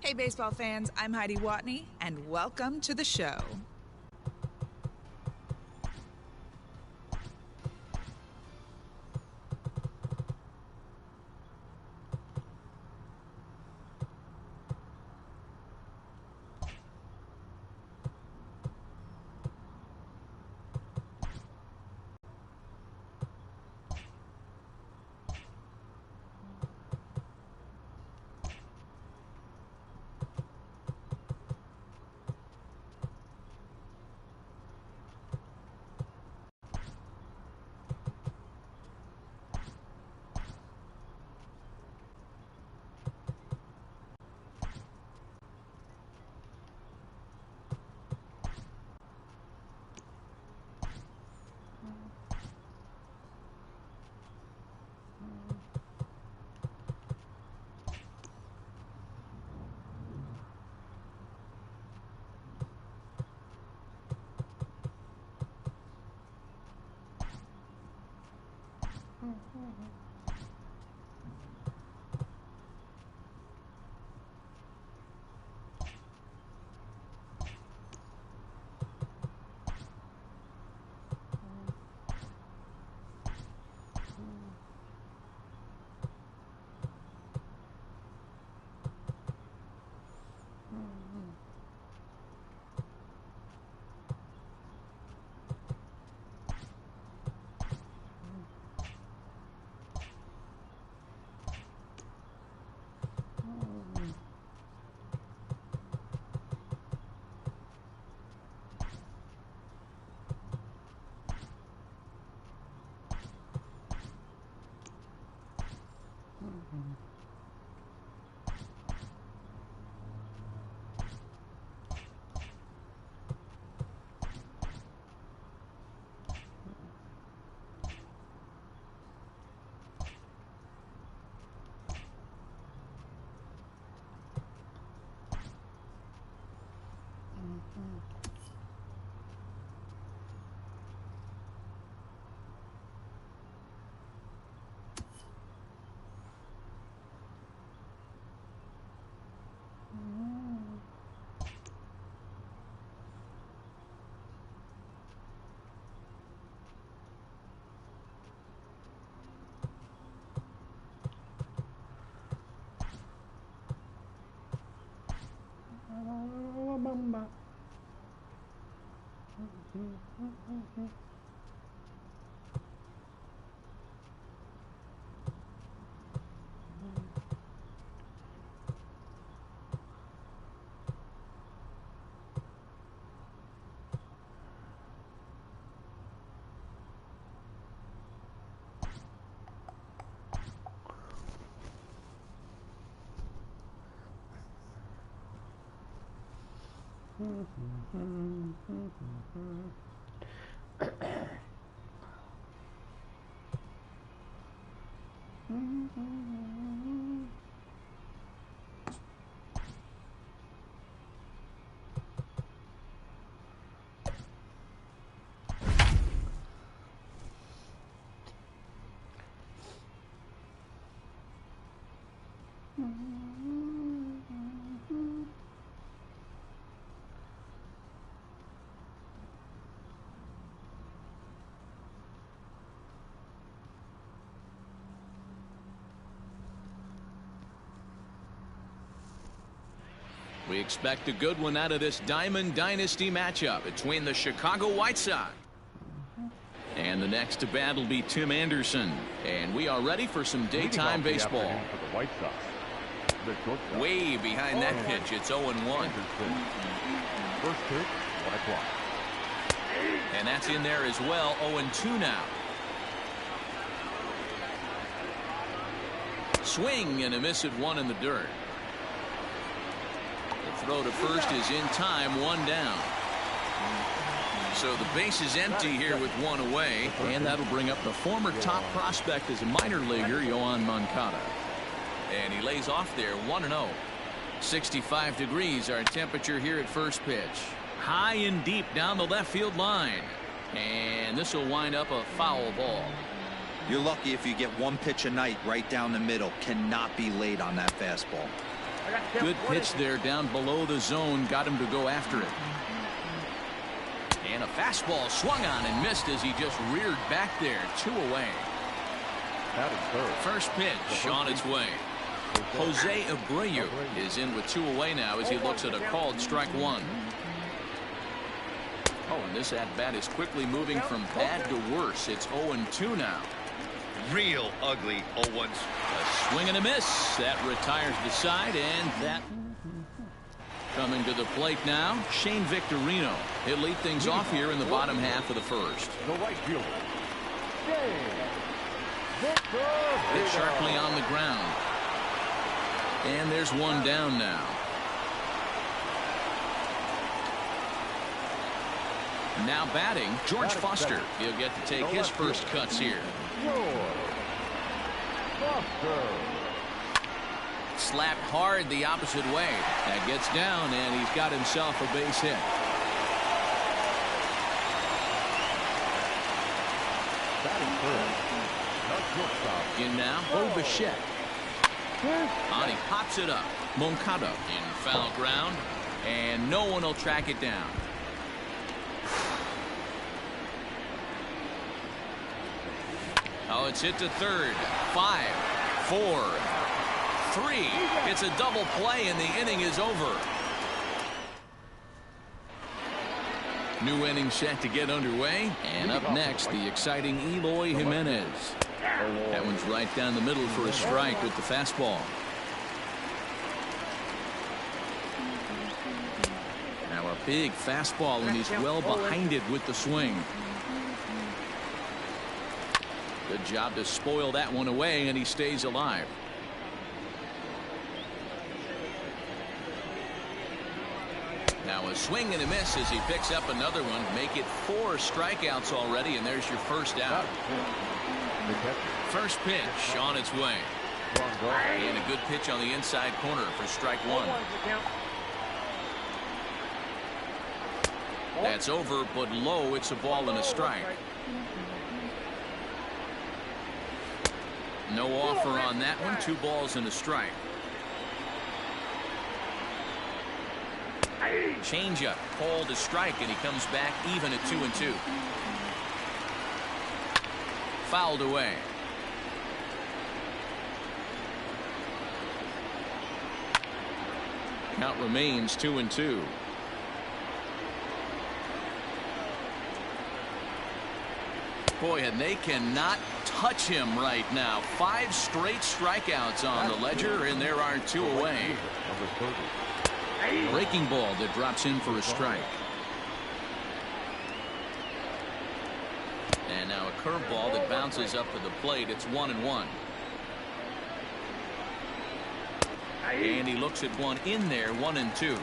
Hey, baseball fans, I'm Heidi Watney, and welcome to the show. We expect a good one out of this Diamond Dynasty matchup between the Chicago White Sox. And the next to bat will be Tim Anderson. And we are ready for some daytime baseball. For the White Sox. Way behind that pitch. It's 0-1. First pitch, 1 o'clock. And that's in there as well. 0-2 now. Swing and a miss at 1 in the dirt. The throw to first is in time. 1 down. So the base is empty here with 1 away. And that'll bring up the former top prospect as a minor leaguer, Yoan Moncada. And he lays off there 1-0. 65 degrees our temperature here at first pitch. High and deep down the left field line. And this will wind up a foul ball. You're lucky if you get 1 pitch a night right down the middle. Cannot be late on that fastball. Good pitch there down below the zone. Got him to go after it. And a fastball swung on and missed as he just reared back there. 2 away. First pitch on its way. Jose Abreu is in with 2 away now as he looks at a called strike 1. Oh, and this at-bat is quickly moving from bad to worse. It's 0-2 now. Real ugly 0-1s. A swing and a miss. That retires the side, and that coming to the plate now, Shane Victorino. He'll lead things off here in the bottom half of the first. The right fielder, Hit sharply on the ground. And there's one down now. Now batting, George Foster. He'll get to take his first cuts here. Slapped hard the opposite way. That gets down, and he's got himself a base hit. In now, Bo Bichette. On, he pops it up. Moncada in foul ground, and no one will track it down. Oh, it's hit to third. 5, 4, 3. It's a double play, and the inning is over. New inning set to get underway, and up next, the exciting Eloy Jimenez. That one's right down the middle for a strike with the fastball. Now a big fastball, and he's well behind it with the swing. Good job to spoil that one away, and he stays alive. Now a swing and a miss as he picks up another one. Make it 4 strikeouts already, and there's your first out. First pitch on its way. And a good pitch on the inside corner for strike 1. That's over, but low. It's a ball and a strike. No offer on that one. 2 balls and a strike. Changeup called a strike, and he comes back even at 2-2. Fouled away. Count remains 2-2. Boy, and they cannot touch him right now. 5 straight strikeouts on the ledger, and there are 2 away. Breaking ball that drops in for a strike. And now a curveball that bounces up to the plate. It's 1-1. And he looks at one in there. 1-2.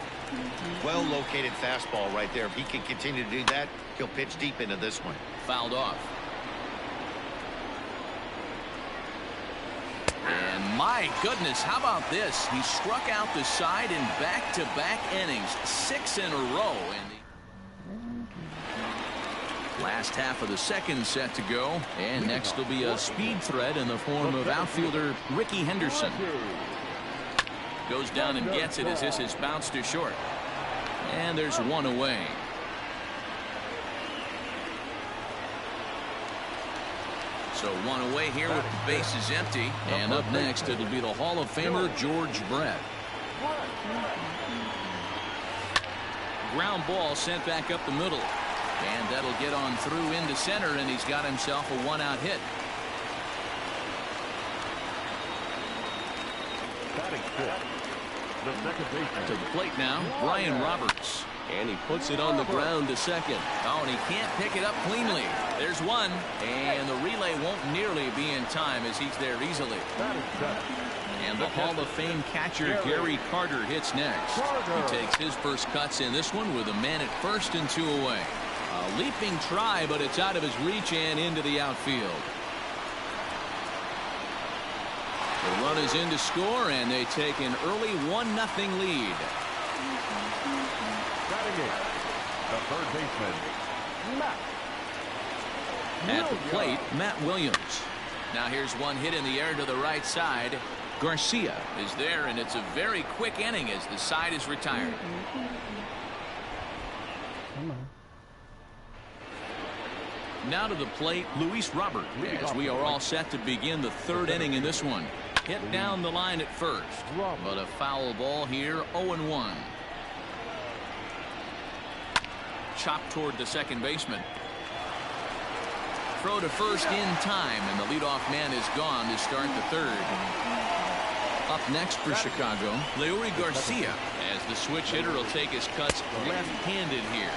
Well located fastball right there. If he can continue to do that, he'll pitch deep into this one. Fouled off. And my goodness, how about this? He struck out the side in back-to-back innings, 6 in a row. And the last half of the second set to go. And next will be a speed threat in the form of outfielder Ricky Henderson. Goes down and gets it as this is bounced to short. And there's 1 away. So 1 away here with the bases empty. And up next, it'll be the Hall of Famer George Brett. Ground ball sent back up the middle. And that'll get on through into center, and he's got himself a 1-out hit. To the plate now, Brian Roberts. And he puts it on the ground to second. Oh, and he can't pick it up cleanly. There's one, and the relay won't nearly be in time as he's there easily. And the Hall of Fame catcher Gary Carter hits next. He takes his first cuts in this one with a man at first and 2 away. A leaping try, but it's out of his reach and into the outfield. The run is in to score, and they take an early 1-0 lead. The third baseman, Matt. At the plate, Matt Williams. Now here's one hit in the air to the right side. Garcia is there, and it's a very quick inning as the side is retired. Now to the plate, Luis Robert, as we are all set to begin the third inning in this one. Hit down the line at first, but a foul ball here, 0-1. Chopped toward the second baseman. Throw to first in time, and the leadoff man is gone to start the third. Up next for Chicago, Leury Garcia, as the switch hitter will take his cuts left-handed here.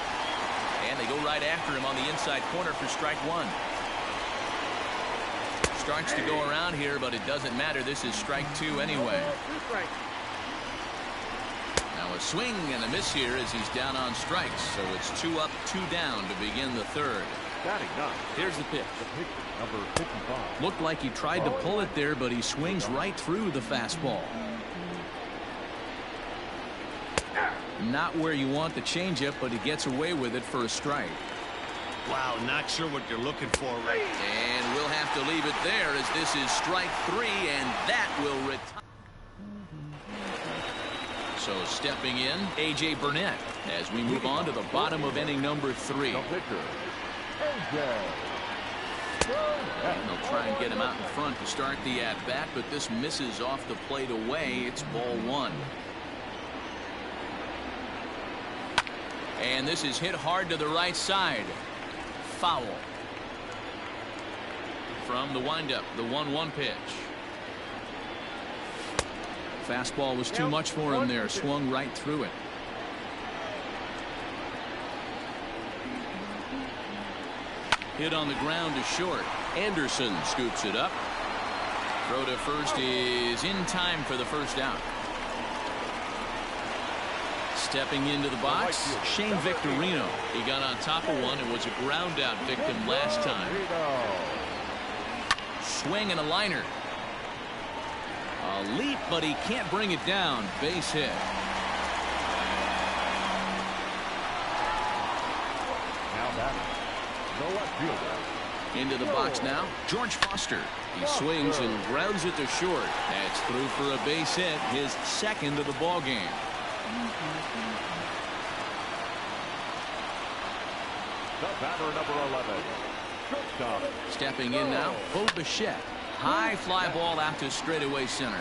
And they go right after him on the inside corner for strike one. Starts to go around here, but it doesn't matter. This is strike two anyway. Now a swing and a miss here as he's down on strikes. So it's 2 up, 2 down to begin the third. Here's the pitch. Number 55. Looked like he tried to pull it there, but he swings right through the fastball. Not where you want the changeup, but he gets away with it for a strike. Wow, not sure what you're looking for right now. And we'll have to leave it there as this is strike 3, and that will retire. So stepping in, A.J. Burnett as we move on to the bottom of inning number 3. The pitcher, A.J. And they'll try and get him out in front to start the at-bat, but this misses off the plate away. It's ball 1. And this is hit hard to the right side. Foul. From the windup, the 1-1 pitch. Fastball was too much for him there. Swung right through it. Hit on the ground to short. Anderson scoops it up. Throw to first is in time for the first out. Stepping into the box, Shane Victorino. He got on top of one and was a ground out victim last time. Swing and a liner. A leap, but he can't bring it down. Base hit. Now that the left fielder. Into the box now, George Foster. He swings and grounds it to short. That's through for a base hit, his second of the ball game. The batter, number 11. Shortstop. Stepping in now, Bo Bichette. High fly ball out to straightaway center.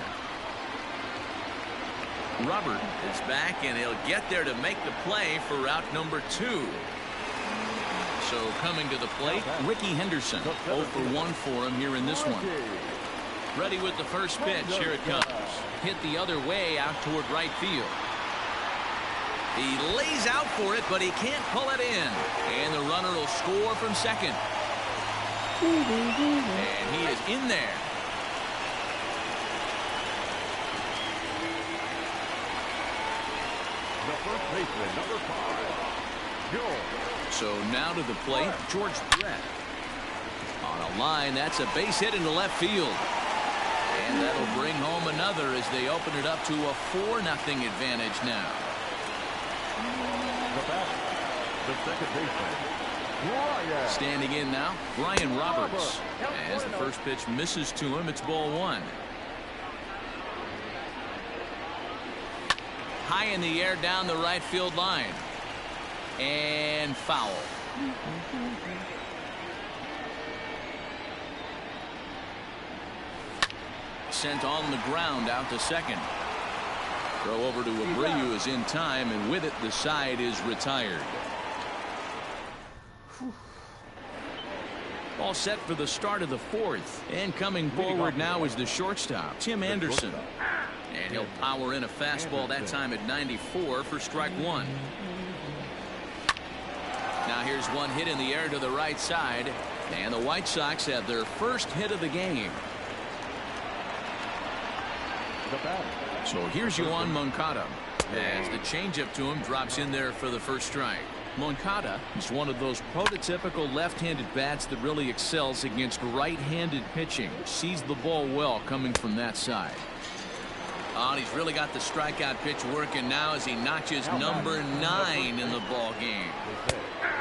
Robert is back, and he'll get there to make the play for route number 2. So coming to the plate, Ricky Henderson. 0 for 1 for him here in this one. Ready with the first pitch. Here it comes. Hit the other way out toward right field. He lays out for it, but he can't pull it in. And the runner will score from second. And he is in there. The first baseman, number 5. George. So now to the plate, George Brett. On a line, that's a base hit into left field. And that'll bring home another as they open it up to a 4-0 advantage now. The batter, the second baseman, Ryan. Standing in now, Brian Roberts. As the first pitch misses to him, it's ball 1. High in the air down the right field line. And foul. Sent on the ground out to second. Throw over to Abreu is in time, and with it the side is retired. All set for the start of the 4th. And coming forward now is the shortstop, Tim Anderson. And he'll power in a fastball that time at 94 for strike 1. Now here's one hit in the air to the right side. And the White Sox have their first hit of the game. So here's Yoan Moncada as the changeup to him drops in there for the first strike. Moncada is one of those prototypical left-handed bats that really excels against right-handed pitching. Sees the ball well coming from that side. And he's really got the strikeout pitch working now as he notches number 9 in the ball game.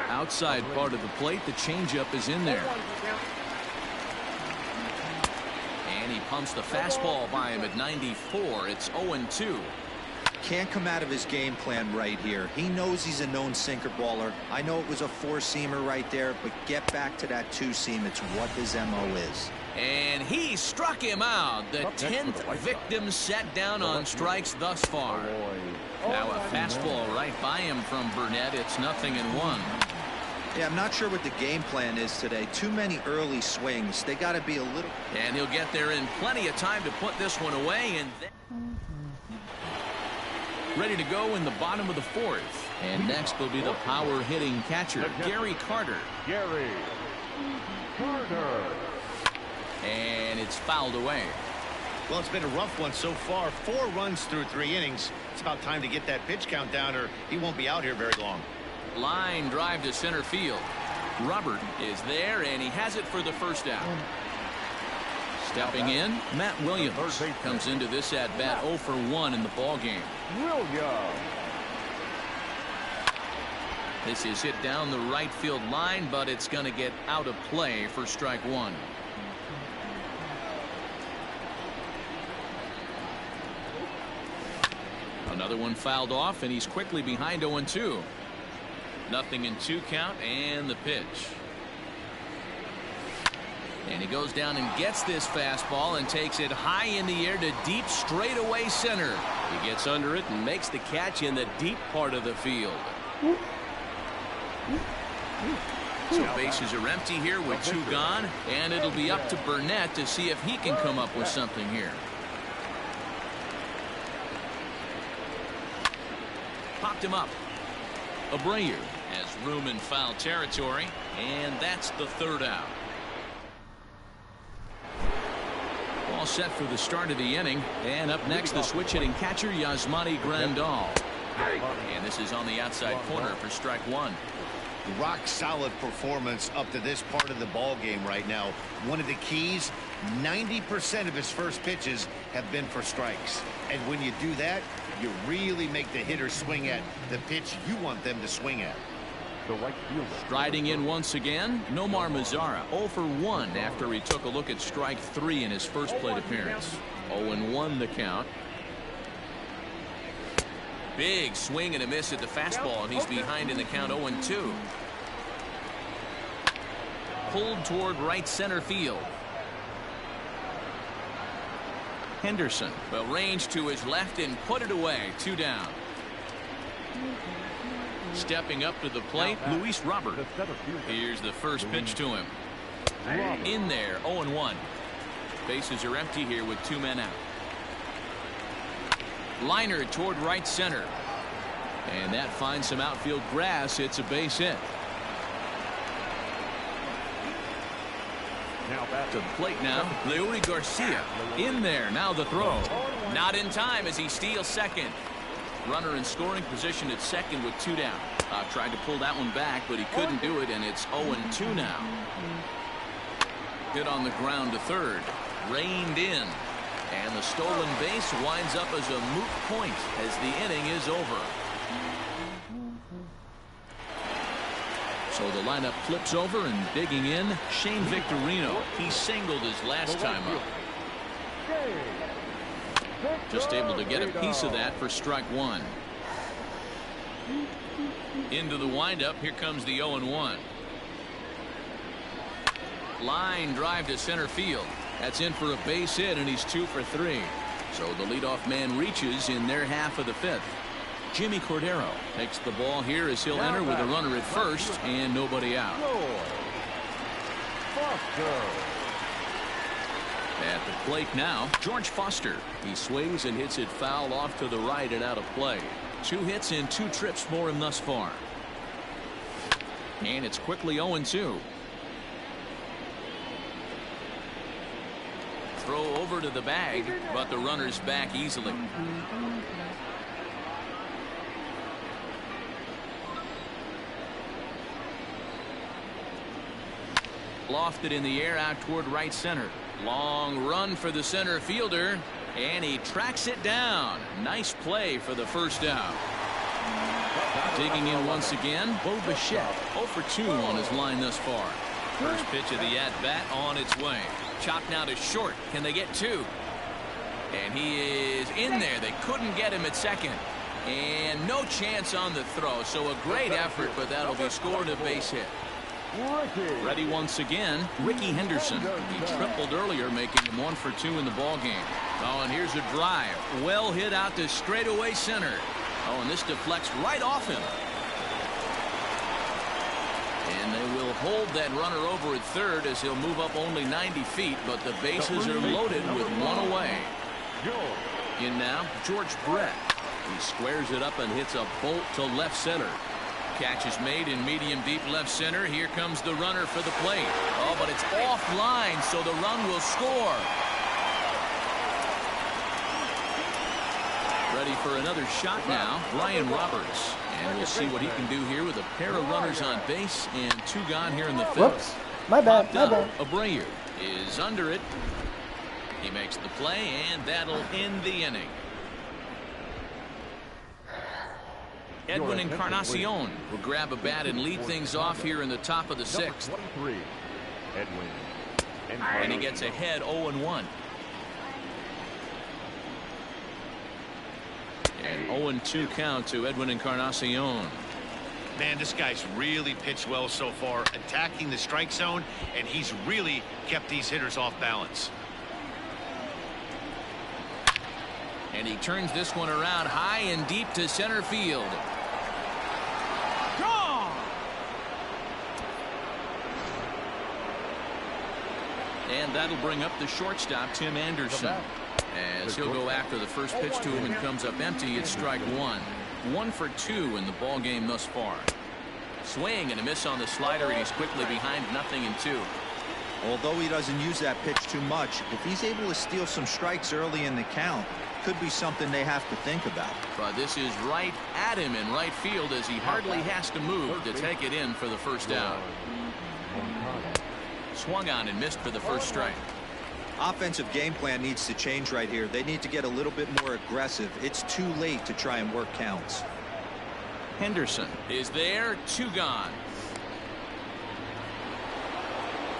Outside part of the plate, the changeup is in there. And he pumps the fastball by him at 94. It's 0-2. Can't come out of his game plan right here. He knows he's a known sinker baller. I know it was a four-seamer right there, but get back to that two-seam. It's what his MO is. And he struck him out. The 10th victim set down on strikes thus far. Now a fastball right by him from Burnett. It's 0-1. Yeah, I'm not sure what the game plan is today. Too many early swings. They got to be a little... And he'll get there in plenty of time to put this one away. And ready to go in the bottom of the 4th. And next will be the power-hitting catcher, Gary Carter. Gary Carter. And it's fouled away. Well, it's been a rough one so far. 4 runs through 3 innings. It's about time to get that pitch count down, or he won't be out here very long. Line drive to center field. Robert is there, and he has it for the first out. Stepping in, Matt Williams comes into this at bat 0 for 1 in the ball game. Williams. This is hit down the right field line, but it's going to get out of play for strike 1. Another one fouled off, and he's quickly behind 0-2. 0-2 count, and the pitch. And he goes down and gets this fastball and takes it high in the air to deep straightaway center. He gets under it and makes the catch in the deep part of the field. So bases are empty here with 2 gone, and it'll be up to Burnett to see if he can come up with something here. Popped him up. Abreu has room in foul territory, and that's the 3rd out. All set for the start of the inning, and up next the switch hitting catcher Yasmani Grandal, and this is on the outside corner for strike 1. Rock solid performance up to this part of the ball game right now. One of the keys, 90% of his first pitches have been for strikes, and when you do that, you really make the hitter swing at the pitch you want them to swing at. The right fielder. Striding in once again, Nomar Mazara 0 for 1 after he took a look at strike 3 in his first plate appearance. 0-1 the count. Big swing and a miss at the fastball, and he's behind in the count 0-2. Pulled toward right center field. Henderson will range to his left and put it away. 2 down. Stepping up to the plate, Luis Robert. Here's the first pitch to him. In there, 0-1. Bases are empty here with 2 men out. Liner toward right center. And that finds some outfield grass. It's a base hit. Now back To the plate now, Leody Garcia. In there, now the throw. Not in time as he steals second. Runner in scoring position at second with 2 down. Tried to pull that one back, but he couldn't do it, and it's 0-2 now. Hit on the ground to third. Reined in. And the stolen base winds up as a moot point as the inning is over. So the lineup flips over, and digging in, Shane Victorino. He singled his last time up. Just able to get a piece of that for strike 1. Into the windup. Here comes the 0-1. Line drive to center field. That's in for a base hit, and he's 2 for 3. So the leadoff man reaches in their half of the 5th. Jimmy Cordero takes the ball here as he'll enter with a runner at first and nobody out. At the plate now, George Foster. He swings and hits it foul off to the right and out of play. 2 hits and 2 trips for him thus far. And it's quickly 0-2. Throw over to the bag, but the runner's back easily. Lofted in the air out toward right center. Long run for the center fielder, and he tracks it down. Nice play for the first out. Digging in once again, Bo Bichette 0 for 2 on his line thus far. First pitch of the at-bat on its way. Chopped now to short. Can they get two? And he is in there. They couldn't get him at second. And no chance on the throw. So a great effort, but that'll be scored a base hit. Ready once again, Ricky Henderson. He tripled earlier, making him 1 for 2 in the ball game. Oh, and here's a drive. Well hit out to straightaway center. Oh, and this deflects right off him. And they will hold that runner over at third as he'll move up only 90 feet, but the bases are loaded with one away. In now, George Brett. He squares it up and hits a bolt to left center. Catch is made in medium deep left center. Here comes the runner for the plate. Oh, but it's offline, so the run will score. Ready for another shot now, Ryan Roberts. And we'll see what he can do here with a pair of runners on base and 2 gone here in the fifth. Whoops. My bad. Abreu is under it. He makes the play, and that'll end the inning. Edwin Encarnacion will grab a bat and lead things off here in the top of the 6th. And he gets ahead 0-1. And 0-2 count to Edwin Encarnacion. Man, this guy's really pitched well so far, attacking the strike zone, and he's really kept these hitters off balance. And he turns this one around high and deep to center field. Gone! And that'll bring up the shortstop, Tim Anderson. As he'll go after the first pitch to him and comes up empty, it's strike 1. 1 for 2 in the ball game thus far. Swing and a miss on the slider, and he's quickly behind 0-2. Although he doesn't use that pitch too much, if he's able to steal some strikes early in the count, could be something they have to think about. But this is right at him in right field as he hardly has to move to take it in for the first out. Swung on and missed for the first strike. Offensive game plan needs to change right here. They need to get a little bit more aggressive. It's too late to try and work counts. Henderson is there, 2 gone.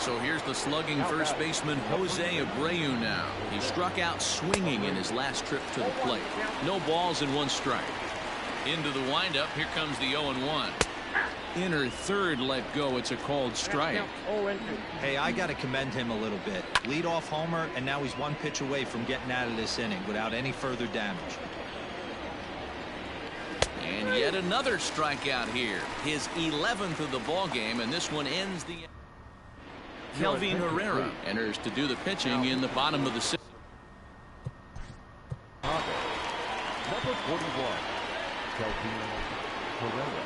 So here's the slugging first baseman Jose Abreu now. He struck out swinging in his last trip to the plate. No balls and 1 strike. Into the windup. Here comes the 0-1. Inner third let go. It's a called strike. Hey, I got to commend him a little bit. Leadoff homer, and now he's 1 pitch away from getting out of this inning without any further damage. And yet another strikeout here. His 11th of the ball game, and this one ends the. Kelvin Herrera enters to do the pitching in the bottom of the 6th. Number 41, Kelvin Herrera.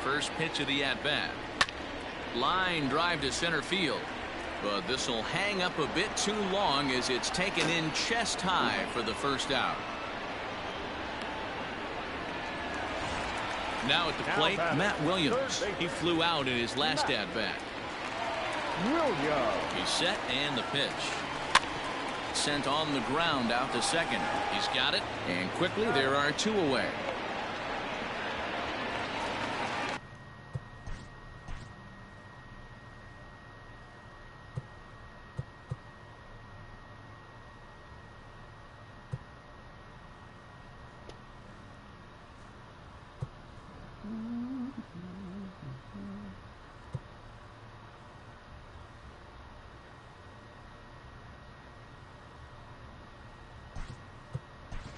First pitch of the at-bat. Line drive to center field. But this will hang up a bit too long as it's taken in chest high for the first out. Now at the plate, Matt Williams. He flew out in his last at-bat. He's set and the pitch. Sent on the ground out to second. He's got it, and quickly there are 2 away.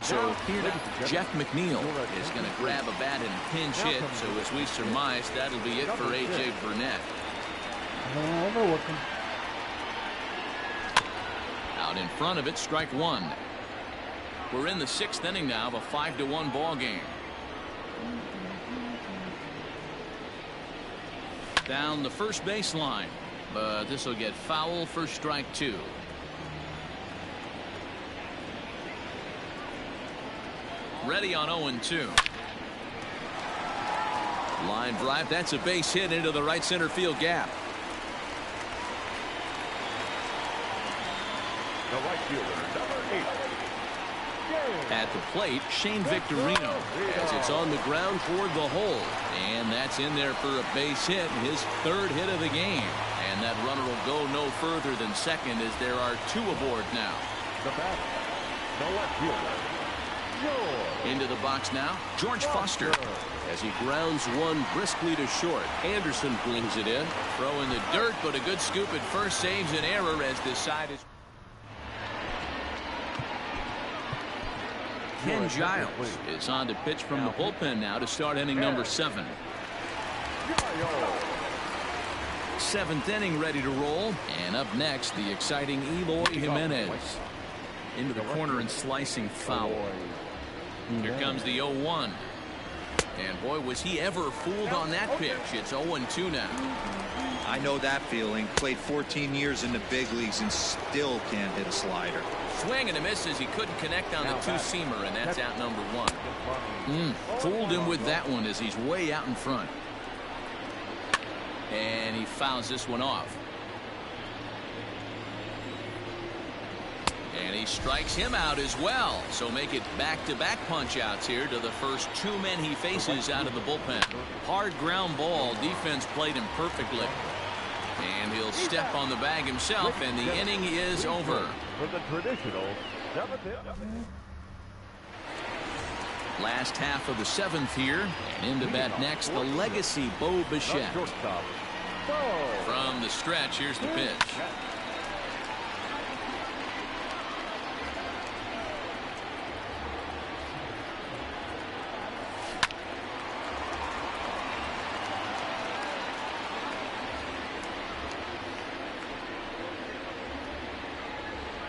So here, Jeff McNeil is going to grab a bat and pinch hit. So as we surmise, that'll be it for A.J. Burnett. Out in front of it, strike 1. We're in the 6th inning now of a 5-1 ball game. Down the first baseline, but this will get foul for strike 2. Ready on 0-2. Line drive. That's a base hit into the right center field gap. The right fielder, number 8. At the plate, Shane Victorino, as it's on the ground toward the hole. And that's in there for a base hit, his third hit of the game. And that runner will go no further than second as there are two aboard now. The batter, the left fielder, George. Into the box now, George Foster. As he grounds one briskly to short. Anderson brings it in. Throw in the dirt, but a good scoop at first saves an error as this side is. Ken Giles is on to pitch from the bullpen now to start inning number 7. Seventh inning ready to roll. And up next, the exciting Eloy Jimenez. Into the corner and slicing foul. Here comes the 0-1. And boy, was he ever fooled on that pitch. It's 0-2 now. I know that feeling. Played 14 years in the big leagues and still can't hit a slider. Swing and a miss as he couldn't connect on the two-seamer, and that's out number 1. Fooled him with that one as he's way out in front. And he fouls this one off. And he strikes him out as well. So make it back-to-back punch-outs here to the first 2 men he faces out of the bullpen. Hard ground ball. Defense played him perfectly. And he'll step on the bag himself, and the inning is over. For the traditional 7th. Last half of the 7th here. And into bat next, the legacy Bo Bichette. From the stretch, here's the pitch.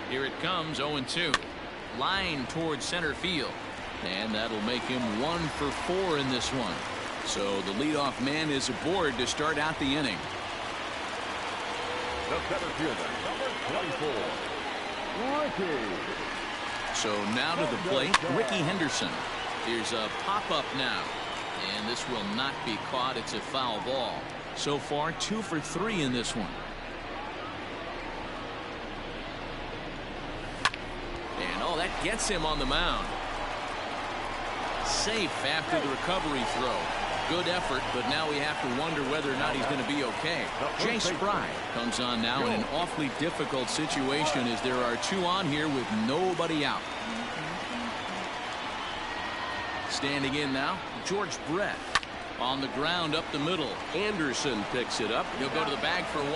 Here it comes, 0-2. Line towards center field. And that'll make him 1 for 4 in this one. So the leadoff man is aboard to start out the inning. The center fielder, number 24, Ricky. So now to the plate, Ricky Henderson. Here's a pop-up now. And this will not be caught. It's a foul ball. So far, 2 for 3 in this one. And oh, that gets him on the mound. Safe after the recovery throw. Good effort, but now we have to wonder whether or not he's going to be okay. Jay Spry comes on now in an awfully difficult situation as there are 2 on here with nobody out. Standing in now, George Brett. On the ground up the middle. Anderson picks it up. He'll go to the bag for 1.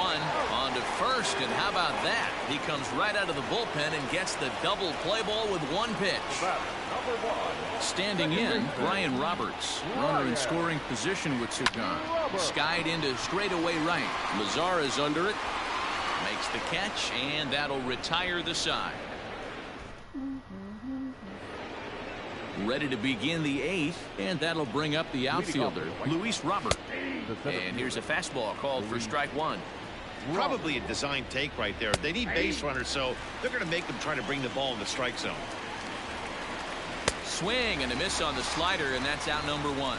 On to first, and how about that? He comes right out of the bullpen and gets the double play ball with 1 pitch. Standing in, Brian Roberts. Runner in scoring position with Sagan. Skied into straightaway right. Lazar is under it. Makes the catch, and that'll retire the side. Ready to begin the 8th, and that'll bring up the outfielder, Luis Robert. And here's a fastball called for strike 1. Probably a design take right there. They need base runners, so they're going to make them try to bring the ball in the strike zone. Swing and a miss on the slider, and that's out number 1.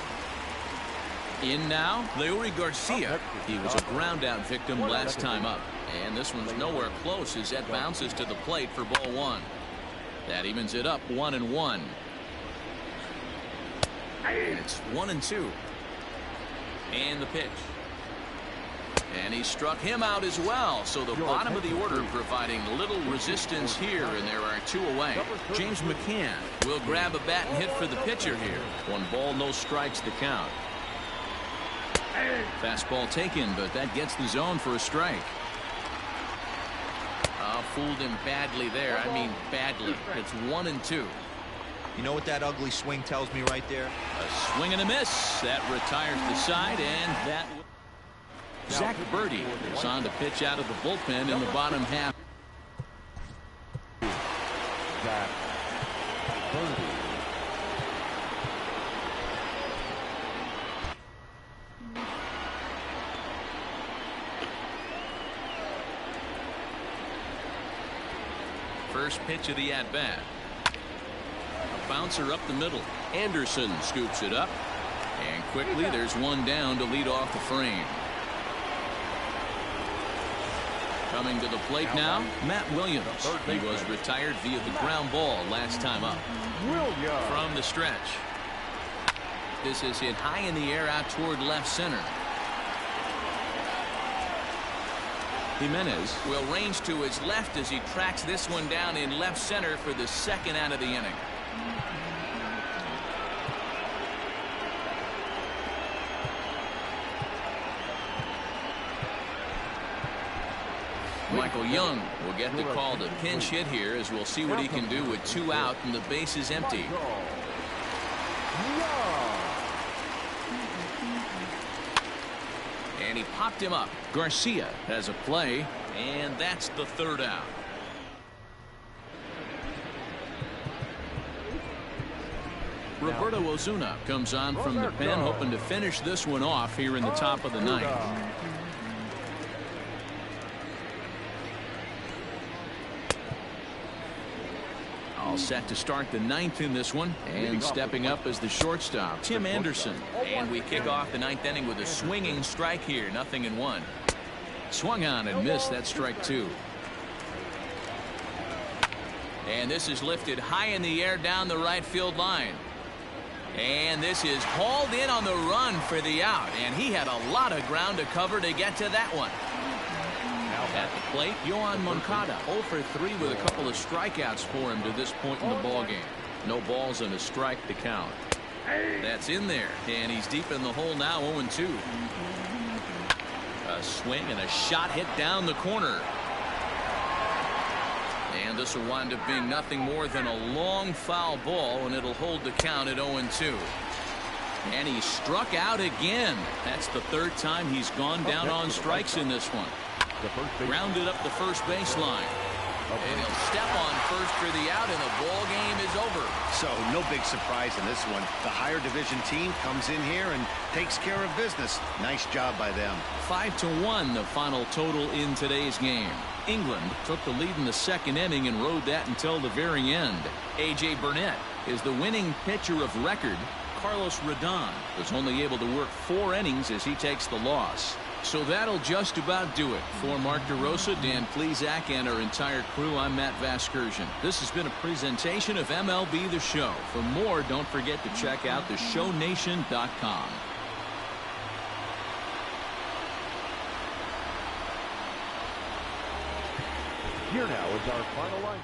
In now, Leury Garcia. He was a ground out victim last time up, and this one's nowhere close as that bounces to the plate for ball 1. That evens it up 1-1. And it's 1-2. And the pitch. And he struck him out as well. So the bottom of the order providing little resistance here, and there are 2 away. James McCann will grab a bat and hit for the pitcher here. 1 ball, no strikes to count. Fastball taken, but that gets the zone for a strike. Fooled him badly there. I mean badly. It's 1-2. You know what that ugly swing tells me right there? A swing and a miss. That retires the side, and that. Zach Birdie is on to pitch out of the bullpen in the bottom half. Zach Birdie. First pitch of the at-bat. A bouncer up the middle. Anderson scoops it up. And quickly there's 1 down to lead off the frame. Coming to the plate now, Matt Williams. He was retired via the ground ball last time up. From the stretch. This is hit high in the air out toward left center. Jimenez will range to his left as he tracks this one down in left center for the second out of the inning. Michael Young will get the call to pinch hit here, as we'll see what he can do with 2 out and the base is empty. And he popped him up. Garcia has a play, and that's the 3rd out. Roberto Ozuna comes on from the pen, hoping to finish this one off here in the top of the 9th. All set to start the 9th in this one, and stepping up as the shortstop, Tim Anderson. And we kick off the 9th inning with a swinging strike here, 0-1. Swung on and missed. That strike 2. And this is lifted high in the air down the right field line. And this is hauled in on the run for the out, and he had a lot of ground to cover to get to that one. At the plate, Yoan Moncada 0 for 3 with a couple of strikeouts for him to this point in the ballgame. No balls and a strike to count. That's in there, and he's deep in the hole now, 0-2. A swing and a shot hit down the corner. And this will wind up being nothing more than a long foul ball, and it'll hold the count at 0-2. And he struck out again. That's the 3rd time he's gone down on strikes in this one. Grounded up the first baseline. And he'll step on first for the out, and the ball game is over. So no big surprise in this one. The higher division team comes in here and takes care of business. Nice job by them. 5-1 the final total in today's game. England took the lead in the 2nd inning and rode that until the very end. A.J. Burnett is the winning pitcher of record. Carlos Rodon was only able to work 4 innings as he takes the loss. So that'll just about do it. For Mark DeRosa, Dan Plesac, and our entire crew, I'm Matt Vasgersian. This has been a presentation of MLB The Show. For more, don't forget to check out theshownation.com. Here now is our final line.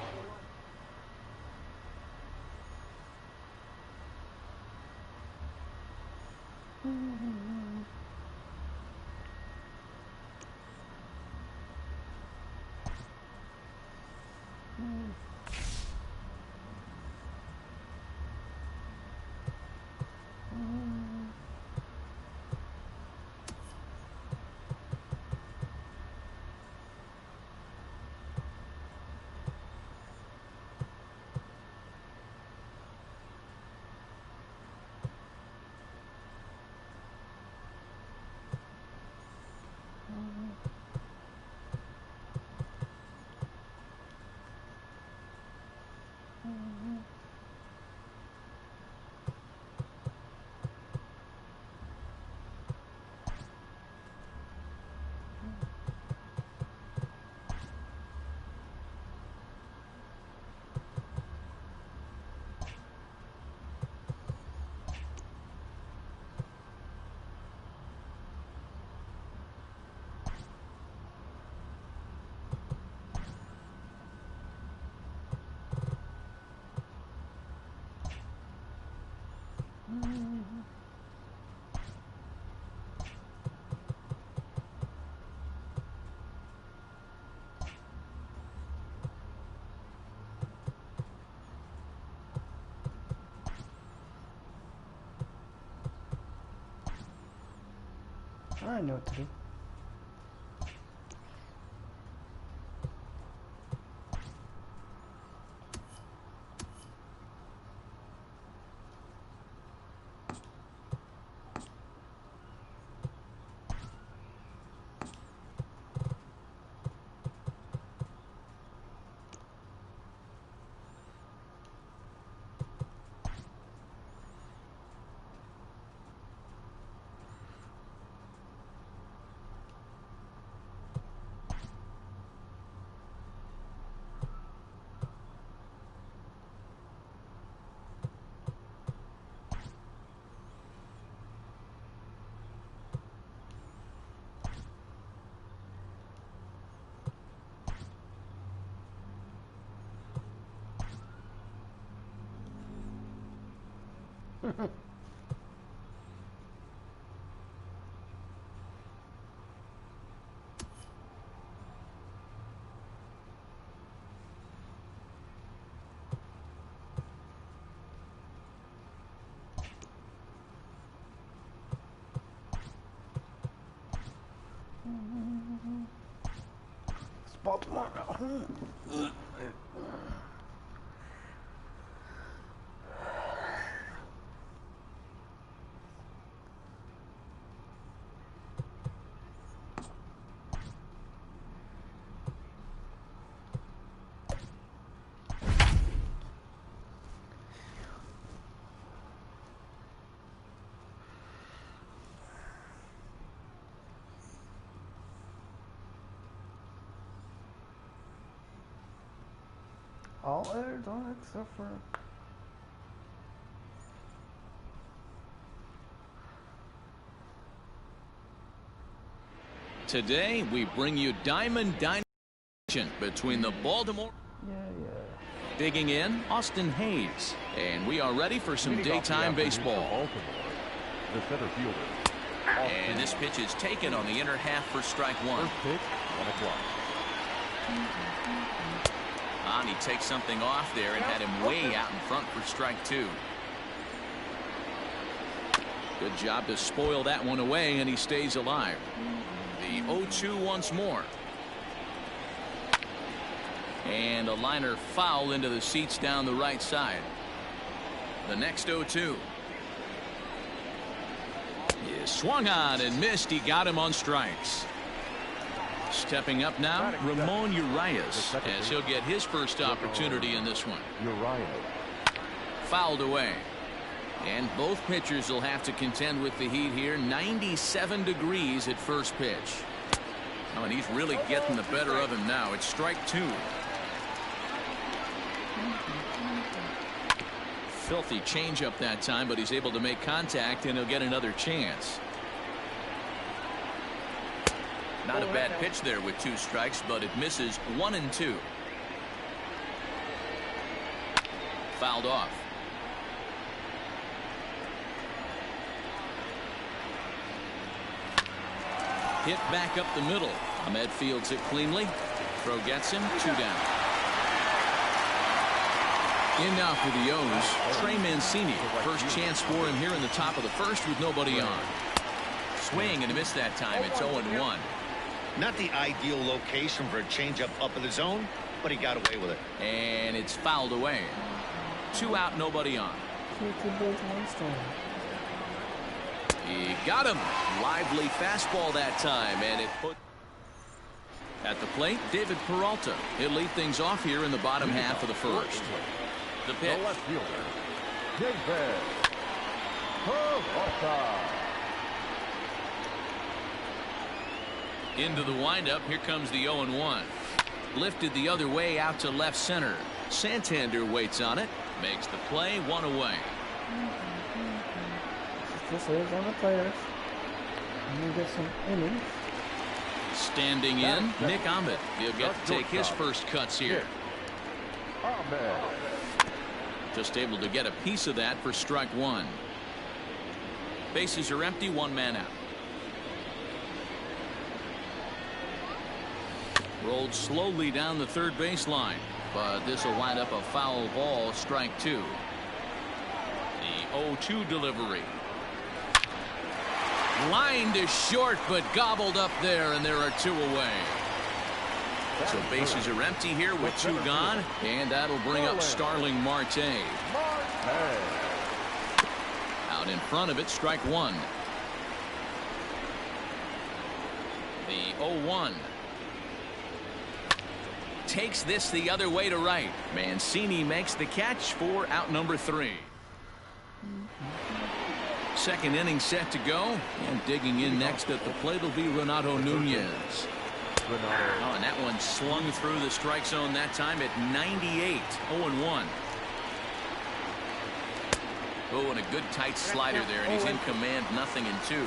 I know what to do. All airs on except for today. We bring you Diamond Dynamite between the Baltimore. Digging in, Austin Hayes, and we are ready for some daytime baseball. The center fielder. And this pitch is taken on the inner half for strike one. First pitch, 1 o'clock. And he takes something off there and had him way out in front for strike two. Good job to spoil that one away, and he stays alive. The 0-2 once more. And a liner foul into the seats down the right side. The next 0-2. Is swung on and missed. He got him on strikes. Stepping up now, Ramon Urias, as he'll get his first opportunity in this one. Urias. Fouled away. And both pitchers will have to contend with the heat here. 97 degrees at first pitch. Oh, and he's really getting the better of him now. It's strike two. Filthy changeup that time, but he's able to make contact, and he'll get another chance. Not a bad pitch there with 2 strikes, but it misses 1 and 2. Fouled off. Hit back up the middle. Ahmed fields it cleanly. Throw gets him. 2 down. In now for the O's, Trey Mancini. First chance for him here in the top of the first with nobody on. Swing and a miss that time. It's 0-1. Not the ideal location for a changeup up in the zone, but he got away with it. And it's fouled away. 2 out, nobody on. He got him. Lively fastball that time, and it put at the plate. David Peralta. He'll lead things off here in the bottom half of the first. The pitch. The left fielder, David Peralta. Into the windup. Here comes the 0-1. Lifted the other way out to left center. Santander waits on it. Makes the play. 1 away. This is on the players. And you get some innings. Standing in, Nick Ahmed. He'll get to take his first cuts here. Ahmed. Just able to get a piece of that for strike 1. Bases are empty. 1 man out. Rolled slowly down the third baseline, but this will wind up a foul ball. Strike 2. The 0-2 delivery. Lined is short, but gobbled up there, and there are 2 away. So bases are empty here with 2 gone, and that'll bring up Starling Marte. Out in front of it, strike 1. The 0-1. Takes this the other way to right. Mancini makes the catch for out number 3. Second inning set to go, and digging in next at the plate will be Renato Nunez. Oh, and that one slung through the strike zone that time at 98. 0-1. Oh, and a good tight slider there, and he's in command. 0-2.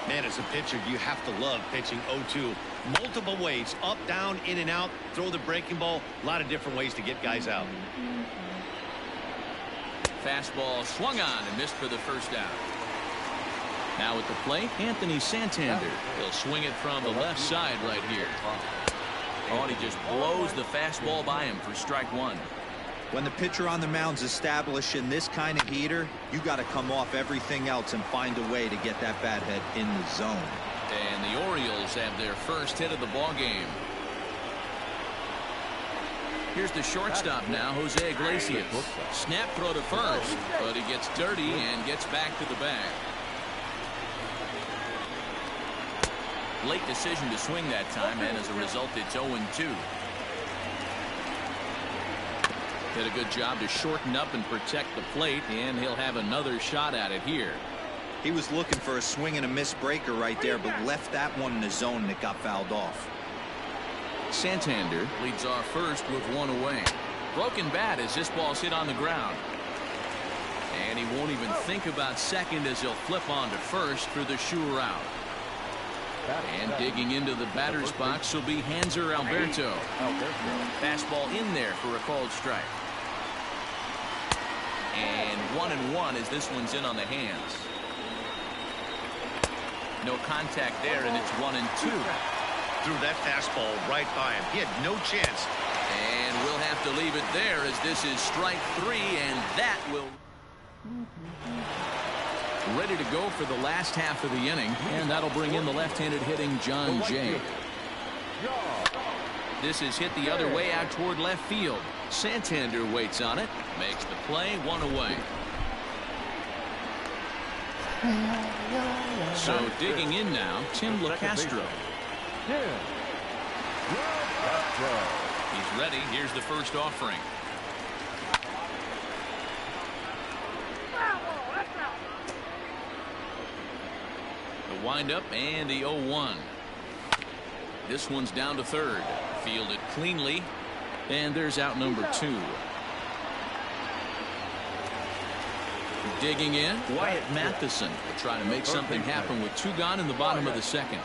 Man, as a pitcher, you have to love pitching 0-2. Multiple ways, up, down, in and out, throw the breaking ball. A lot of different ways to get guys out. Fastball swung on and missed for the first out. Now at the plate, Anthony Santander. He'll swing it from the left side right here. Oh, and he just blows the fastball by him for strike one. When the pitcher on the mound's establishing this kind of heater, you got to come off everything else and find a way to get that bat head in the zone. And the Orioles have their first hit of the ball game. Here's the shortstop now, Jose Iglesias. Snap throw to first, but he gets dirty and gets back to the bag. Late decision to swing that time, and as a result, it's 0-2. Did a good job to shorten up and protect the plate, and he'll have another shot at it here. He was looking for a swing and a miss breaker right there, but left that one in the zone and it got fouled off. Santander leads off first with one away. Broken bat as this ball's hit on the ground. And he won't even think about second as he'll flip on to first for the sure out. And digging into the batter's box will be Hanser Alberto. Fastball in there for a called strike. And 1-1 as this one's in on the hands. No contact there, and it's 1-2. Threw that fastball right by him. He had no chance. And we'll have to leave it there as this is strike three, and that will... Ready to go for the last half of the inning, and that'll bring in the left-handed hitting John Jay. This is hit the other way out toward left field. Santander waits on it, makes the play, one away. So digging in now, Tim LeCastro. He's ready. Here's the first offering. The windup and the 0-1. This one's down to third. Fielded cleanly. And there's out number 2. Digging in, Wyatt Matheson will try to make something happen with 2 gone in the bottom of the second.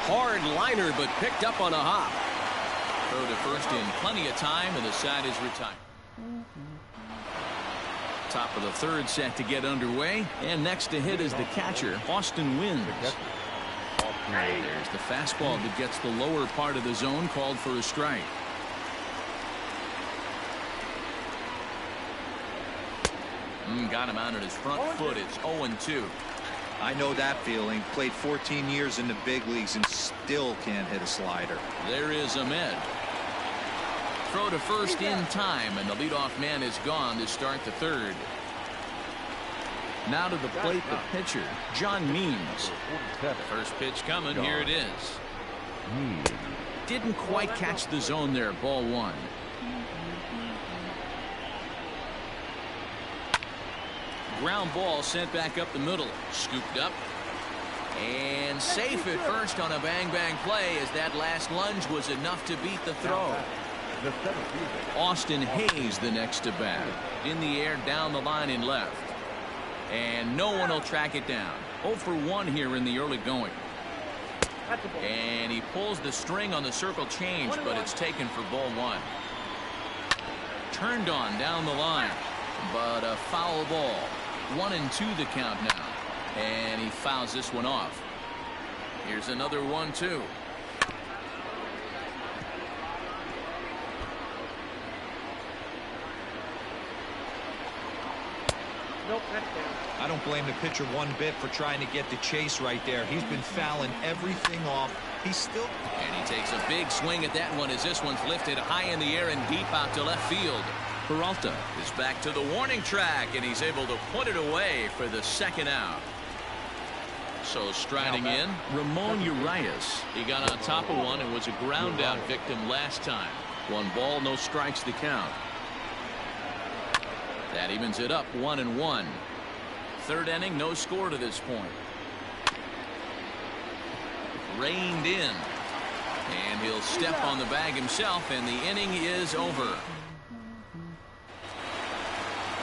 Hard liner, but picked up on a hop. Throw to first in plenty of time, and the side is retired. Top of the third set to get underway, and next to hit is the catcher, Austin Wynns. There's the fastball that gets the lower part of the zone, called for a strike. Got him out at his front foot. It's 0-2. I know that feeling. Played 14 years in the big leagues and still can't hit a slider. There is Ahmed. Throw to first in time, and the leadoff man is gone to start the third. Now to the plate, the pitcher, John Means. First pitch coming. Here it is. Didn't quite catch the zone there. Ball 1. Ground ball sent back up the middle. Scooped up. And safe at first on a bang-bang play, as that last lunge was enough to beat the throw. Austin Hayes the next to bat. In the air, down the line in left. And no one will track it down. 0 for 1 here in the early going. And he pulls the string on the circle change, but it's taken for ball 1. Turned on down the line, but a foul ball. 1-2 the count now. And he fouls this one off. Here's another 1-2. I don't blame the pitcher one bit for trying to get the chase right there. He's been fouling everything off. He's still... And he takes a big swing at that one as this one's lifted high in the air and deep out to left field. Peralta is back to the warning track, and he's able to put it away for the second out. So striding in, Ramon Urias. He got on top of one and was a ground out victim last time. 1 ball, no strikes the count. That evens it up, 1-1. Third inning, no score to this point. Reined in. And he'll step on the bag himself, and the inning is over.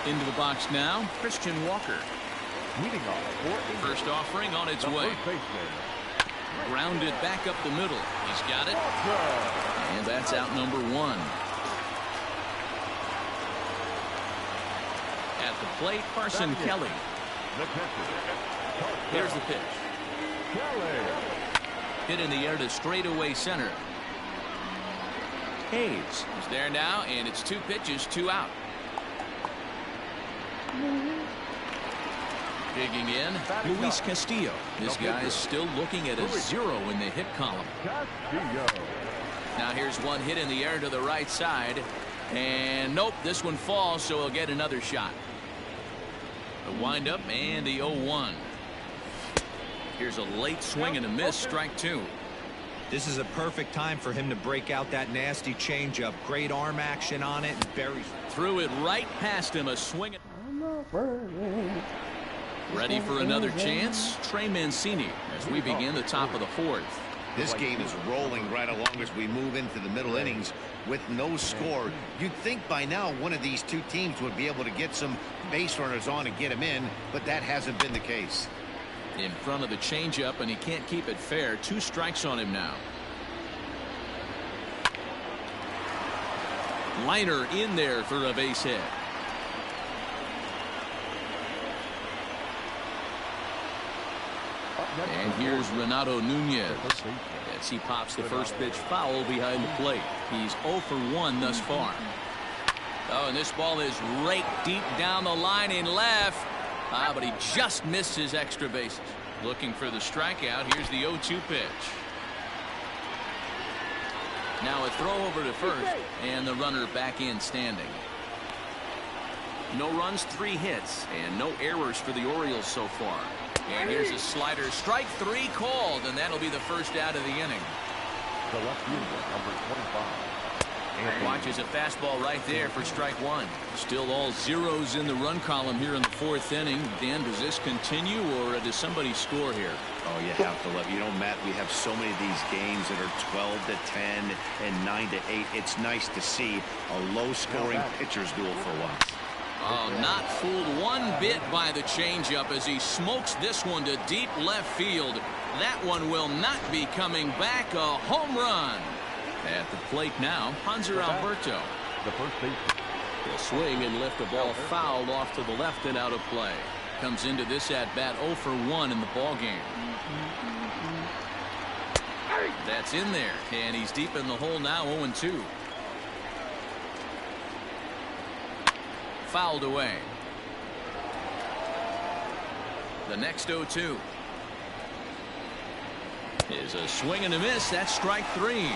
Into the box now, Christian Walker. First offering on its way. Grounded back up the middle. He's got it. And that's out number 1. plate, Carson Kelly. Here's the pitch. Hit in the air to straightaway center. Hayes is there now, and it's 2 pitches, 2 out. Digging in, Luis Castillo. This guy is still looking at a 0 in the hit column. Now here's one hit in the air to the right side. And nope, this one falls, so he'll get another shot. The windup and the 0-1. Here's a late swing and a miss, strike 2. This is a perfect time for him to break out that nasty changeup. Great arm action on it. And buries. Threw it right past him, a swing. Ready for another chance? Trey Mancini as we begin the top of the 4th. This game is rolling right along as we move into the middle innings with no score. You'd think by now one of these 2 teams would be able to get some base runners on and get them in, but that hasn't been the case. In front of the changeup, and he can't keep it fair. 2 strikes on him now. Liner in there for a base hit. And here's Renato Nunez as he pops the first pitch foul behind the plate. He's 0 for 1 thus far. Oh, and this ball is raked deep down the line in left. But he just missed his extra bases. Looking for the strikeout. Here's the 0-2 pitch. Now a throw over to first, and the runner back in standing. No runs, 3 hits, and no errors for the Orioles so far. And here's a slider. Strike 3 called, and that'll be the first out of the inning. The left fielder, number 25. Watches a fastball right there for strike 1. Still all zeros in the run column here in the 4th inning. Dan, does this continue, or does somebody score here? Oh, you have to love. You know, Matt, we have so many of these games that are 12 to 10 and 9 to 8. It's nice to see a low-scoring pitcher's duel for once. Oh, not fooled one bit by the changeup as he smokes this one to deep left field. That one will not be coming back. A home run. At the plate now, Hanser Alberto. The first base. He'll swing and lift the ball fouled off to the left and out of play. Comes into this at bat 0 for 1 in the ball game. That's in there, and he's deep in the hole now. 0-2. Fouled away. The next 0-2 is a swing and a miss. That's strike 3.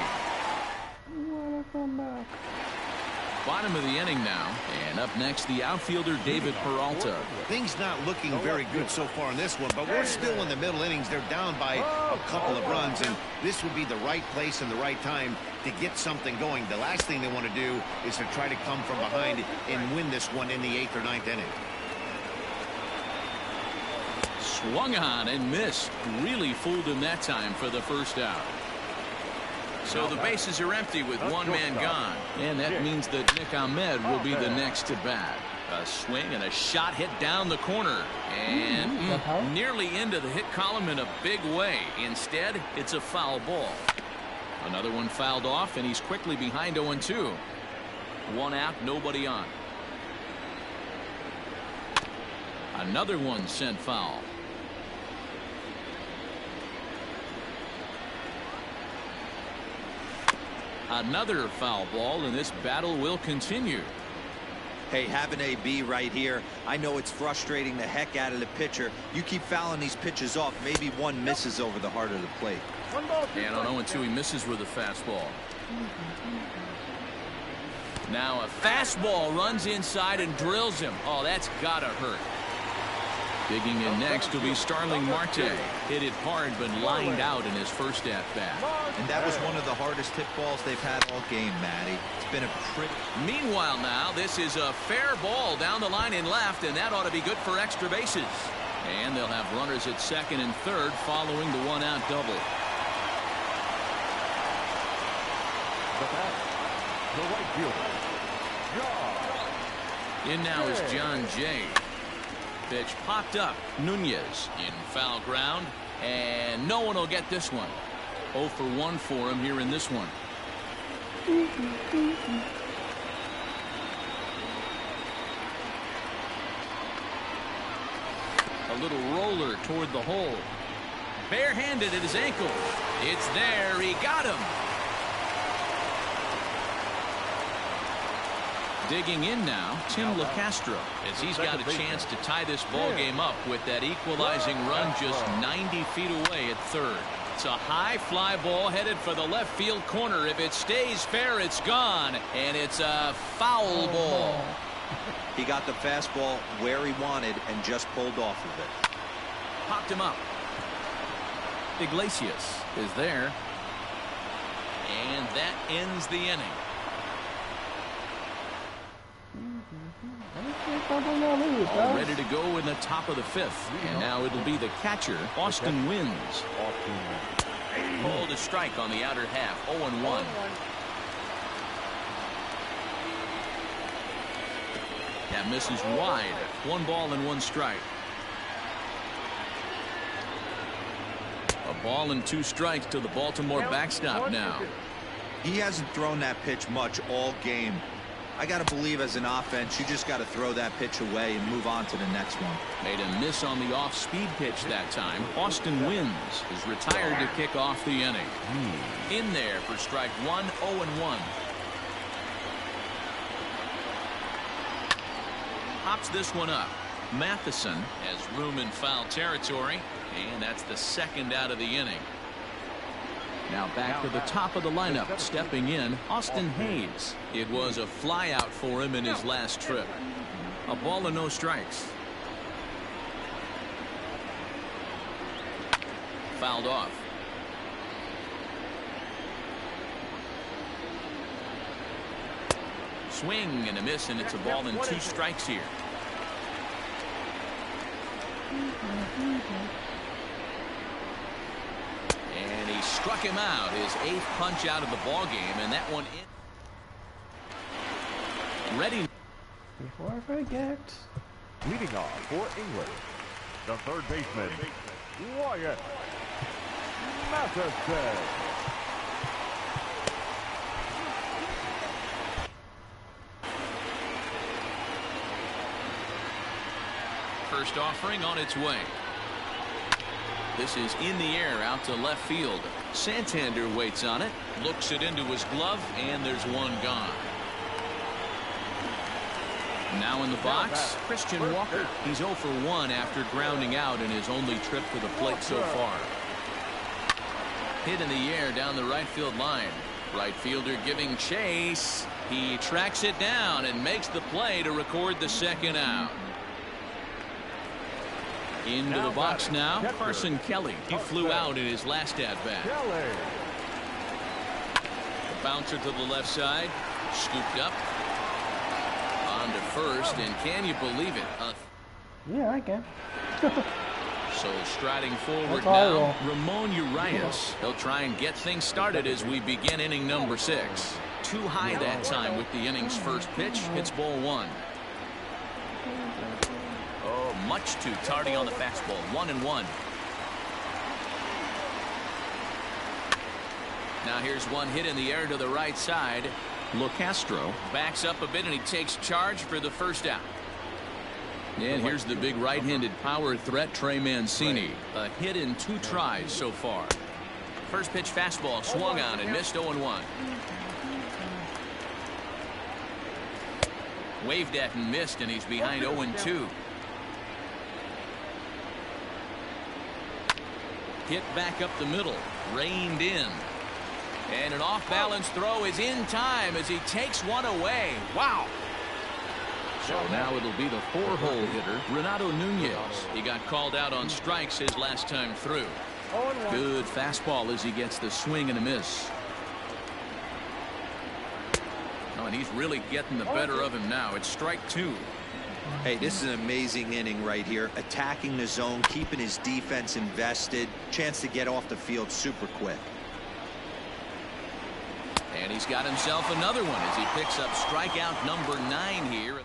Bottom of the inning now, and up next the outfielder David Peralta. Things not looking very good so far in this one, but we're still in the middle innings. They're down by a couple of runs, and this would be the right place and the right time to get something going. The last thing they want to do is to try to come from behind and win this one in the 8th or 9th inning. Swung on and missed. Really fooled him that time for the first out. So the bases are empty with one man gone. And that means that Nick Ahmed will be the next to bat. A swing and a shot hit down the corner. And nearly into the hit column in a big way. Instead, it's a foul ball. Another one fouled off, and he's quickly behind 0-2. 1 out, nobody on. Another one sent foul. Another foul ball, and this battle will continue. Hey, have an AB right here. I know it's frustrating the heck out of the pitcher. You keep fouling these pitches off, maybe one misses over the heart of the plate. And on 0-2, he misses with a fastball. Now a fastball runs inside and drills him. Oh, that's gotta hurt. Digging in next will be Starling Marte. Hit it hard, but lined out in his first at-bat. And that was one of the hardest hit balls they've had all game, Matty. It's been a pretty... Meanwhile now, this is a fair ball down the line in left, and that ought to be good for extra bases. And they'll have runners at second and third following the one-out double. The right fielder, John. In now is John Jay. Pitch popped up. Nunez in foul ground, and no one will get this one. 0 for 1 for him here in this one. A little roller toward the hole. Barehanded at his ankle. It's there. He got him. Digging in now, Tim LeCastro, as he's got a chance to tie this ball game up with that equalizing run just 90 feet away at third. It's a high fly ball headed for the left field corner. If it stays fair, it's gone, and it's a foul ball. He got the fastball where he wanted and just pulled off of it. Popped him up. Iglesias is there, and that ends the inning. All ready to go in the top of the fifth, and now it'll be the catcher, Austin Wins. Ball to strike on the outer half, 0-1. That misses wide. 1 ball and 1 strike. A ball and 2 strikes to the Baltimore backstop now. He hasn't thrown that pitch much all game. I got to believe as an offense, you just got to throw that pitch away and move on to the next one. Made a miss on the off-speed pitch that time. Austin Wins is retired to kick off the inning. In there for strike 1, 0-1. Pops this one up. Matheson has room in foul territory, and that's the second out of the inning. Now back to the top of the lineup, stepping in, Austin Hayes. It was a fly out for him in his last trip. A ball and no strikes. Fouled off. Swing and a miss, and it's a ball and 2 strikes here. And he struck him out, his 8th punch out of the ball game, and that one in. Ready. Before I forget. Leading off for England, the third baseman, Wyatt Matheson. First offering on its way. This is in the air out to left field. Santander waits on it, looks it into his glove, and there's one gone. Now in the box, Christian Walker. He's 0 for 1 after grounding out in his only trip to the plate so far. Hit in the air down the right field line. Right fielder giving chase. He tracks it down and makes the play to record the second out. Into the box now, Carson Kelly. He flew out in his last at-bat. The bouncer to the left side, scooped up. On to first, and can you believe it? Yeah, I can. So striding forward now, Ramon Urias. He'll try and get things started as we begin inning number 6. Too high that time with the inning's first pitch. It's ball 1. Much too tardy on the fastball. 1-1. Now here's one hit in the air to the right side. LeCastro backs up a bit and he takes charge for the first out. And here's the big right-handed power threat, Trey Mancini. A hit in 2 tries so far. First pitch fastball swung on and missed. 0-1. Waved at and missed, and he's behind 0-2. Hit back up the middle, reined in, and an off-balance throw is in time as he takes one away. Wow. So now it'll be the 4-hole hitter, Renato Nunez. He got called out on strikes his last time through. Good fastball as he gets the swing and a miss. Oh, and he's really getting the better of him now. It's strike 2. Hey, this is an amazing inning right here. Attacking the zone, keeping his defense invested. Chance to get off the field super quick. And he's got himself another one as he picks up strikeout number 9 here.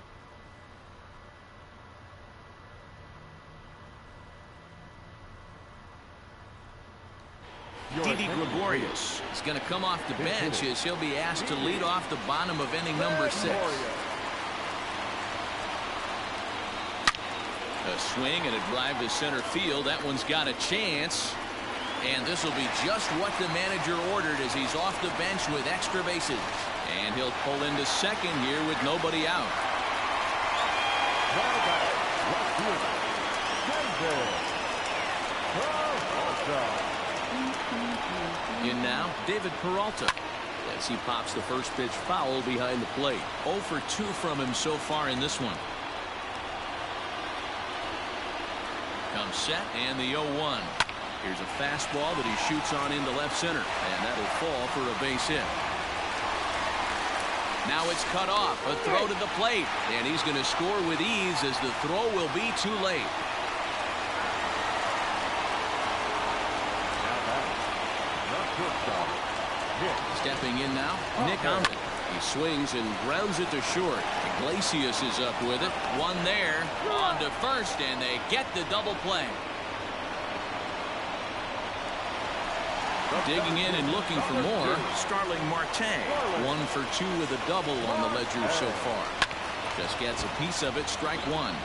Didi Gregorius is going to come off the bench as he'll be asked to lead off the bottom of inning number 6. A swing and a drive to center field. That one's got a chance. And this will be just what the manager ordered as he's off the bench with extra bases. And he'll pull into second here with nobody out. In now, David Peralta. As he pops the first pitch foul behind the plate. 0 for 2 from him so far in this one. Comes set and the 0-1. Here's a fastball that he shoots on into left center. And that'll fall for a base hit. Now it's cut off. A throw to the plate. And he's going to score with ease as the throw will be too late. Stepping in now, Nick Ahmed. He swings and grounds it to short. Iglesias is up with it. One there. On to first, and they get the double play. Digging in and looking for more, Starling Marte. 1 for 2 with a double on the ledger so far. Just gets a piece of it, strike one.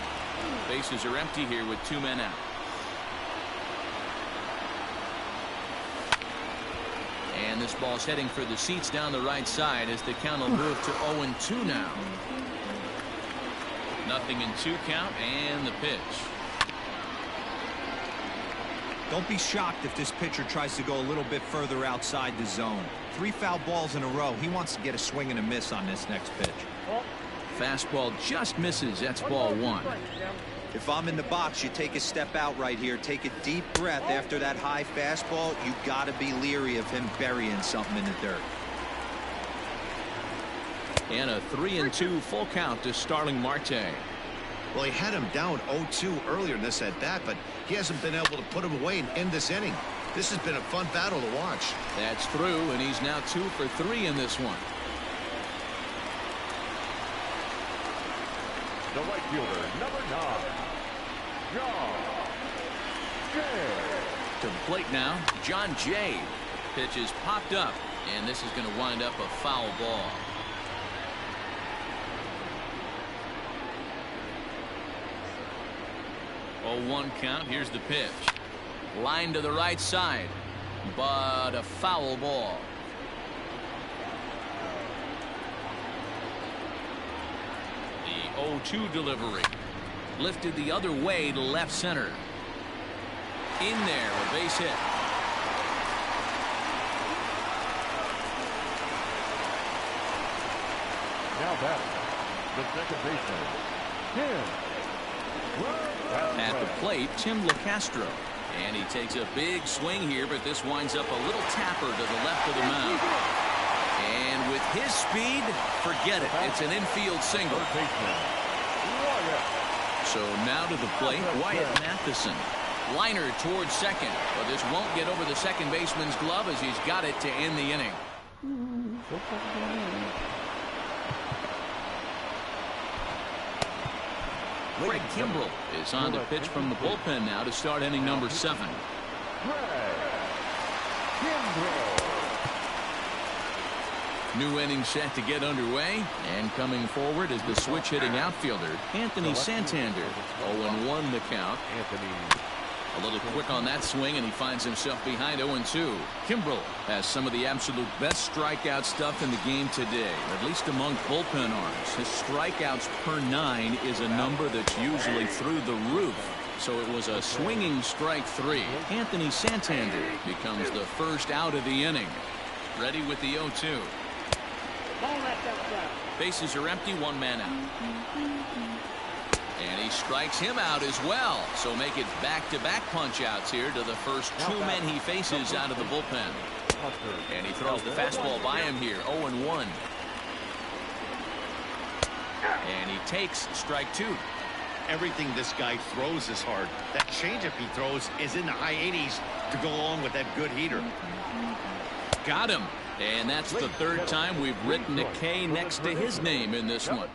Bases are empty here with 2 men out. And this ball's heading for the seats down the right side as the count will move to 0-2 now. Nothing in 2 count and the pitch. Don't be shocked if this pitcher tries to go a little bit further outside the zone. 3 foul balls in a row. He wants to get a swing and a miss on this next pitch. Fastball just misses. That's ball 1. If I'm in the box, you take a step out right here. Take a deep breath after that high fastball. You got to be leery of him burying something in the dirt. And a 3-2 full count to Starling Marte. Well, he had him down 0-2 earlier in this at bat, but he hasn't been able to put him away and end this inning. This has been a fun battle to watch. That's through, and he's now 2 for 3 in this one. The right fielder, number 9, John Jay. To the plate now, John Jay. Pitch is popped up, and this is going to wind up a foul ball. Oh, 1 count. Here's the pitch. Line to the right side, but a foul ball. The 0-2 delivery. Lifted the other way to left center. In there, a base hit. Now batting, the second baseman, Tim. At the plate, Tim LeCastro. And he takes a big swing here, but this winds up a little tapper to the left of the mound. And with his speed, forget it. It's an infield single. So now to the plate, Wyatt Matheson. Liner towards second, but this won't get over the second baseman's glove as he's got it to end the inning. Craig Kimbrell is on to pitch from the bullpen now to start inning number 7. New inning set to get underway, and coming forward is the switch hitting outfielder Anthony Santander. 0-1 the count. A little quick on that swing, and he finds himself behind 0-2. Kimbrell has some of the absolute best strikeout stuff in the game today, at least among bullpen arms. His strikeouts per 9 is a number that's usually through the roof. So it was a swinging strike 3. Anthony Santander becomes the first out of the inning. Ready with the 0-2. Bases are empty, 1 man out. And he strikes him out as well. So make it back-to-back punch-outs here to the first 2 men he faces out of the bullpen. And he throws the fastball by him here, 0-1. And he takes strike 2. Everything this guy throws is hard. That changeup he throws is in the high 80s to go along with that good heater. Got him. And that's the 3rd time we've written a K next to his name in this one.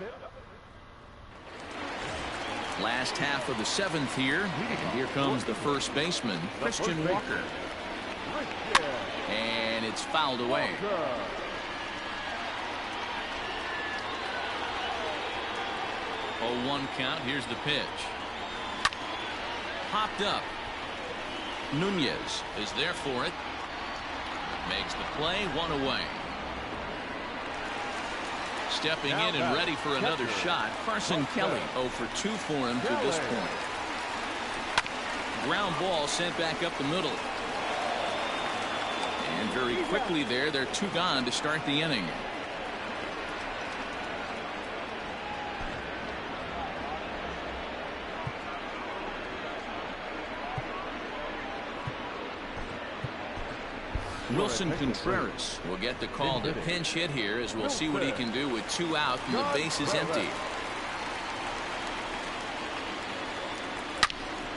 Last half of the 7th here, and here comes the first baseman, Christian Walker. And it's fouled away. 0-1 count. Here's the pitch. popped up. Nunez is there for it. Makes the play, one away. Stepping in and ready for another shot, Carson Kelly. 0 for 2 for him to this point. Ground ball sent back up the middle. And very quickly there, they're 2 gone to start the inning. Wilson Contreras will get the call to pinch hit here, as we'll see what he can do with 2 out and the base is empty.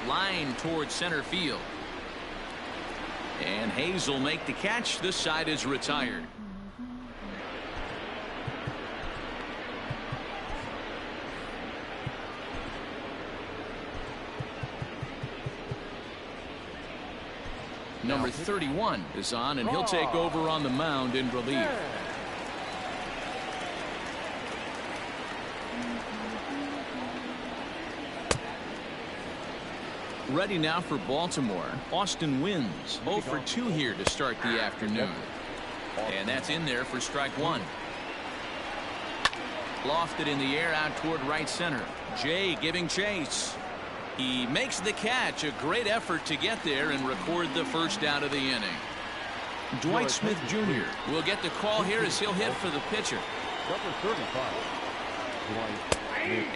Line towards center field. And Hayes will make the catch. This side is retired. Number 31 is on, and he'll take over on the mound in relief. Ready now for Baltimore. Austin Wynns 0 for 2 here to start the afternoon. And that's in there for strike 1. Lofted in the air out toward right center. Jay giving chase. He makes the catch. A great effort to get there and record the first out of the inning. Dwight Smith Jr. will get the call here as he'll hit for the pitcher. Number 35.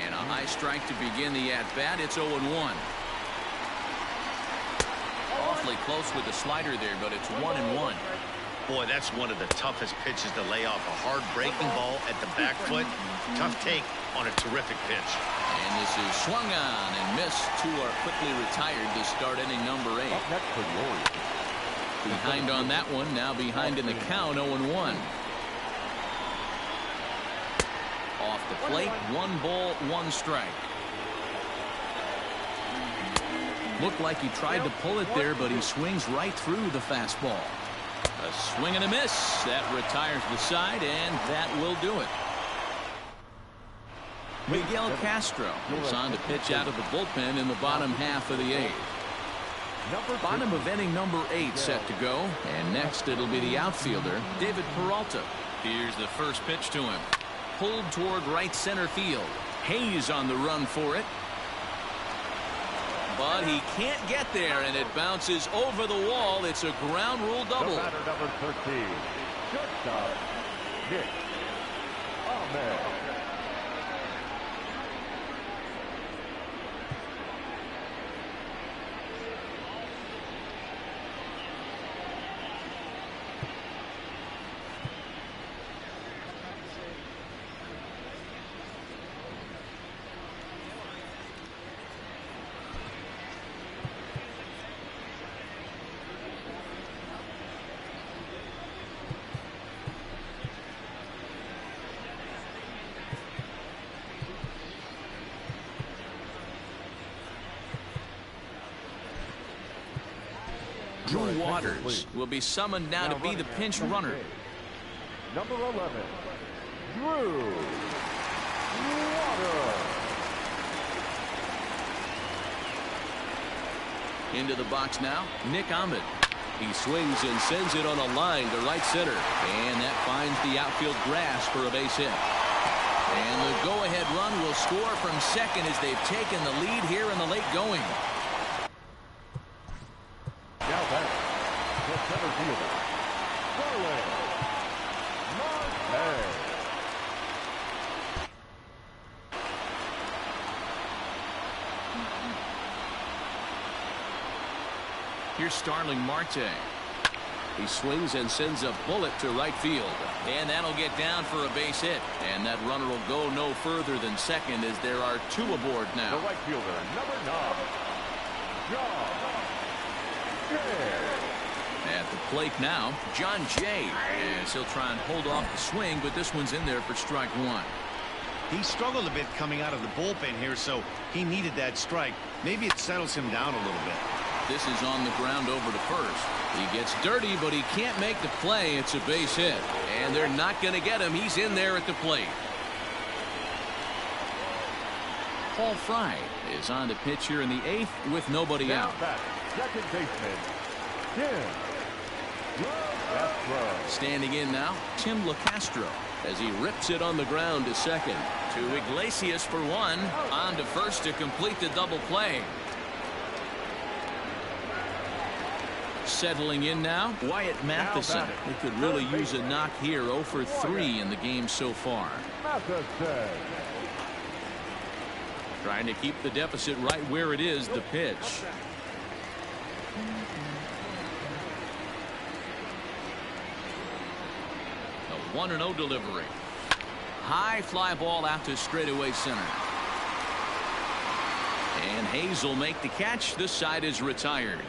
And a high strike to begin the at-bat. It's 0-1. Awfully close with the slider there, but it's 1-1. Boy, that's one of the toughest pitches to lay off. A hard breaking ball at the back foot. Tough take on a terrific pitch. And this is swung on and missed. 2 are quickly retired to start inning number 8. Up next for the Orioles. Behind on that one, now behind in the count, 0-1. Off the plate, 1 ball, 1 strike. Looked like he tried to pull it there, but he swings right through the fastball. A swing and a miss. That retires the side, and that will do it. Miguel Castro is on to pitch out of the bullpen in the bottom half of the 8th. Bottom of inning number 8 set to go, and next it'll be the outfielder, David Peralta. Here's the first pitch to him. Pulled toward right center field. Hayes on the run for it. But he can't get there, and it bounces over the wall. It's a ground rule double. The batter, number 13. Shortstop, Nick Ahmed. Drew Waters will be summoned now to be the pinch runner. Number 11, Drew Waters. Into the box now, Nick Ahmed. He swings and sends it on a line to right center. And that finds the outfield grass for a base hit. And the go-ahead run will score from second as they've taken the lead here in the late going. Now back, the center fielder, Farr Legend. Here's Starling Marte. He swings and sends a bullet to right field. And that'll get down for a base hit. And that runner will go no further than second as there are 2 aboard now. The right fielder, number 9, John Jay. At the plate now, John Jay. As he'll try and hold off the swing, but this one's in there for strike 1. He struggled a bit coming out of the bullpen here, so he needed that strike. Maybe it settles him down a little bit. This is on the ground over to first. He gets dirty, but he can't make the play. It's a base hit. And they're not going to get him. He's in there at the plate. Paul Fry is on the pitch here in the 8th with nobody out. Second baseman, Tim Castro. Standing in now, Tim LeCastro, as he rips it on the ground to second. To Iglesias for one. On to first to complete the double play. Settling in now, Wyatt Matheson. He could really use a knock here. 0 for 3 in the game so far. Matheson. Trying to keep the deficit right where it is. The pitch. A 1-0 delivery. High fly ball out to straightaway center. And Hayes will make the catch. This side is retired.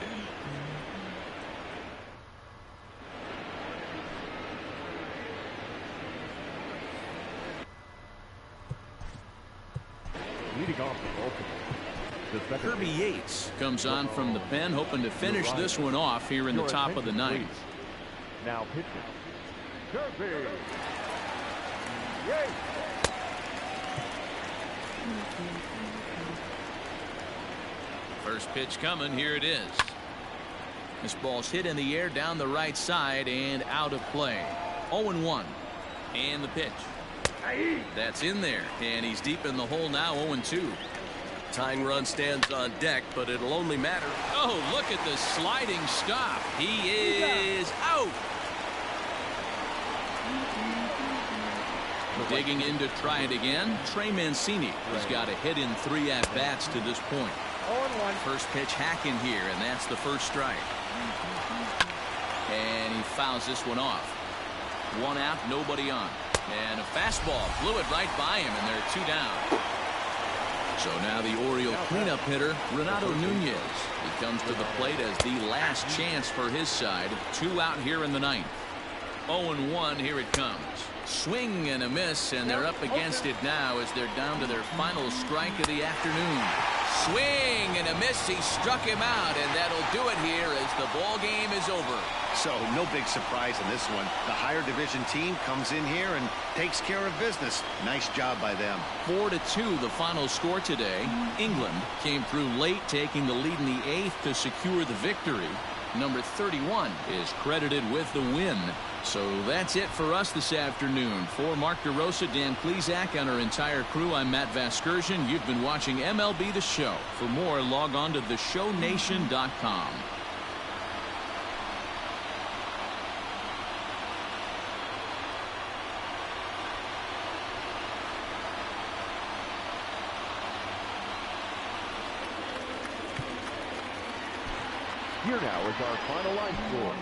Leading off the Kirby Yates comes on from the pen, hoping to finish this one off here in the top of the ninth. Now pitching, Kirby Yates. First pitch coming. Here it is. This ball's hit in the air down the right side and out of play. 0-1. And the pitch. That's in there, and he's deep in the hole now. 0-2. Tying run stands on deck, but it'll only matter. Oh, look at the sliding stop. He is out. Digging in to try it again. Trey Mancini has got a hit in 3 at-bats to this point. 0-1. First pitch hacking here, and that's the first strike. And he fouls this one off. 1 out, nobody on. And a fastball flew it right by him, and there are 2 down. So now the Oriole cleanup hitter, Renato Nunez. He comes to the plate as the last chance for his side. 2 out here in the 9th. 0-1, here it comes. Swing and a miss, and they're up against it now as they're down to their final strike of the afternoon. Swing and a miss. He struck him out, and that'll do it here as the ball game is over. So no big surprise in this one. The higher division team comes in here and takes care of business. Nice job by them. 4-2 the final score today. England came through late, taking the lead in the 8th to secure the victory. Number 31 is credited with the win. So that's it for us this afternoon. For Mark DeRosa, Dan Plesac, and our entire crew, I'm Matt Vasgersian. You've been watching MLB The Show. For more, log on to theshownation.com. Here now is our final line score.